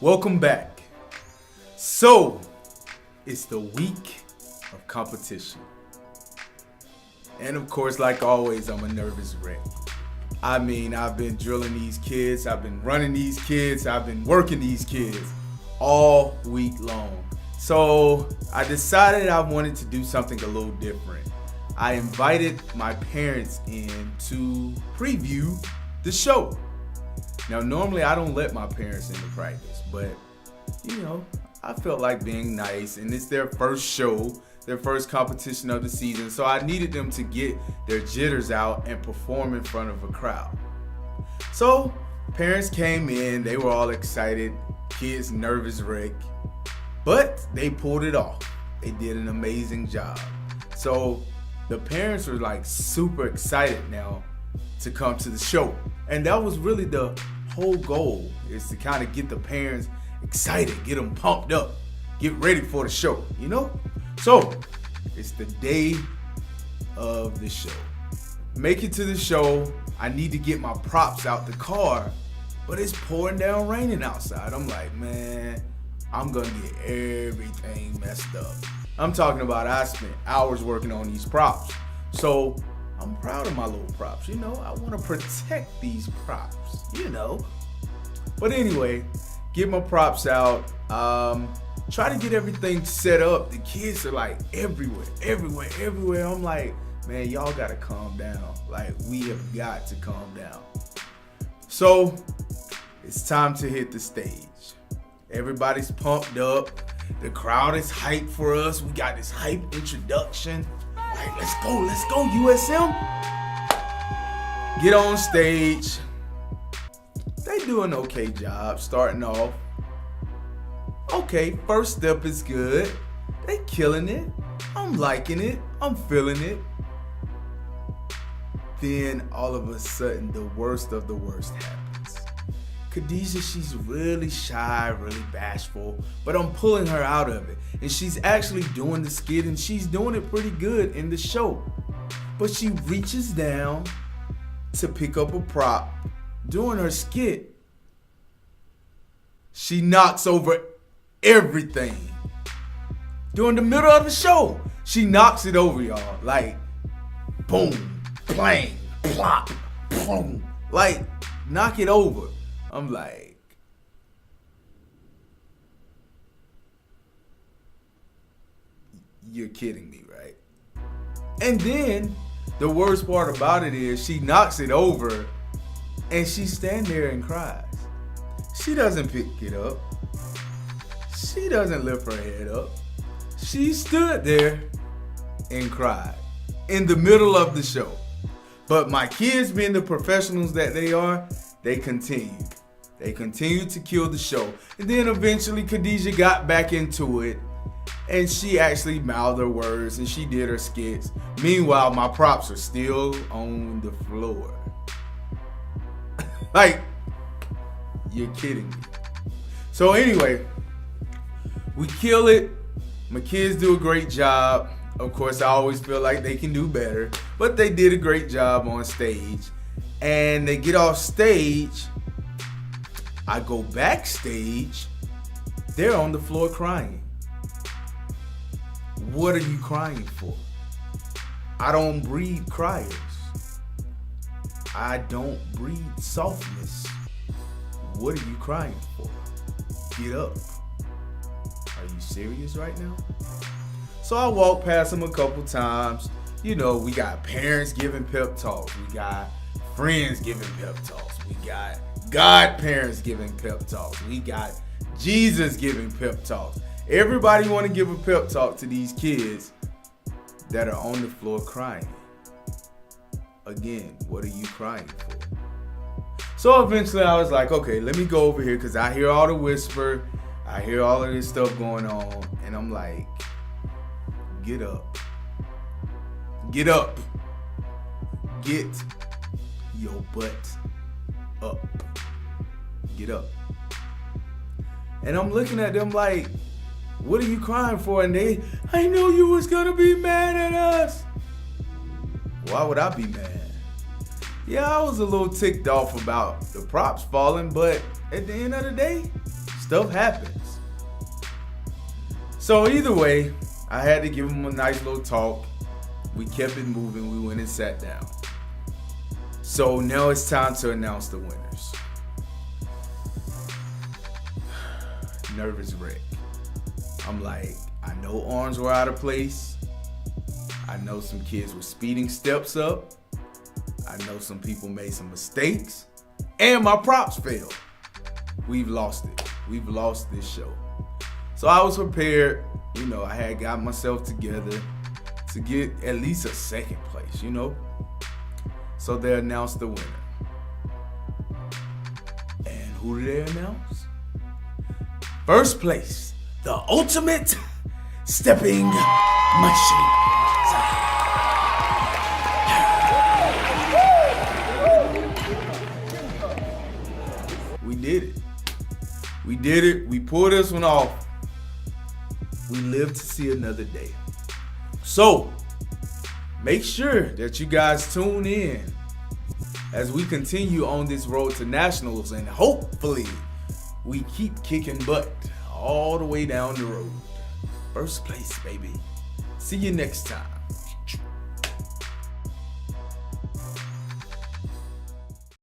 Welcome back. So, it's the week of competition. And of course, like always, I'm a nervous wreck. I've been drilling these kids, I've been running these kids, I've been working these kids all week long. So, I decided I wanted to do something a little different. I invited my parents in to preview the show. Now, normally I don't let my parents into practice, but I felt like being nice, and it's their first show, their first competition of the season, so I needed them to get their jitters out and perform in front of a crowd. So, parents came in, they were all excited, kids nervous wreck, but they pulled it off. They did an amazing job. So, the parents were like super excited now to come to the show. And that was really the whole goal, is to kind of get the parents excited, get them pumped up, get ready for the show, So, it's the day of the show. Make it to the show, I need to get my props out the car, but it's pouring down raining outside. I'm like, man, I'm gonna get everything messed up. I'm talking about I spent hours working on these props. So, I'm proud of my little props, I want to protect these props, But anyway, get my props out, try to get everything set up. The kids are like everywhere. I'm like, man, y'all gotta calm down. Like, we have got to calm down. So, it's time to hit the stage. Everybody's pumped up. The crowd is hyped for us. We got this hype introduction. Like, let's go, USM. Get on stage. They do an okay job starting off. Okay, first step is good. They killing it. I'm liking it. I'm feeling it. Then all of a sudden, the worst of the worst happens. Khadijah, she's really shy, really bashful, but I'm pulling her out of it. And she's actually doing the skit, and she's doing it pretty good in the show. But she reaches down to pick up a prop. During her skit, she knocks over everything. During the middle of the show, she knocks it over, y'all. Like, boom, clang, plop, boom. Like, knock it over. I'm like, you're kidding me, right? And then the worst part about it is she knocks it over and she stands there and cries. She doesn't pick it up. She doesn't lift her head up. She stood there and cried in the middle of the show. But my kids, being the professionals that they are, they continued. They continued to kill the show. And then eventually Khadijah got back into it. And she actually mouthed her words and she did her skits. Meanwhile, my props are still on the floor. Like, you're kidding me. So anyway, we kill it. My kids do a great job. Of course, I always feel like they can do better. But they did a great job on stage. And they get off stage. I go backstage. They're on the floor crying. What are you crying for? I don't breed criers. I don't breed softness. What are you crying for? Get up. Are you serious right now? So I walk past them a couple times. We got parents giving pep talks. We got friends giving pep talks. We got godparents giving pep talks. We got Jesus giving pep talks. Everybody want to give a pep talk to these kids that are on the floor crying. Again, what are you crying for? So eventually I was like, okay, let me go over here, because I hear all the whisper. I hear all of this stuff going on. And I'm like, get up. Get up. Get your butt up. Get up. And I'm looking at them like, what are you crying for? And I know you was gonna be mad at us. Why would I be mad? Yeah, I was a little ticked off about the props falling, but at the end of the day, Stuff happens. So either way, I had to give him a nice little talk. We kept it moving. We went and sat down. So now it's time to announce the winners. Nervous wreck. I'm like, I know arms were out of place. I know some kids were speeding steps up. I know some people made some mistakes. And my props failed. We've lost it. We've lost this show. So I was prepared. You know, I had got myself together to get at least a second place, you know. So they announced the winner. And who did they announce? First place, the ultimate stepping machine. We did it. We did it. We pulled this one off. We live to see another day. So, make sure that you guys tune in as we continue on this road to nationals, and hopefully we keep kicking butt all the way down the road. First place, baby. See you next time.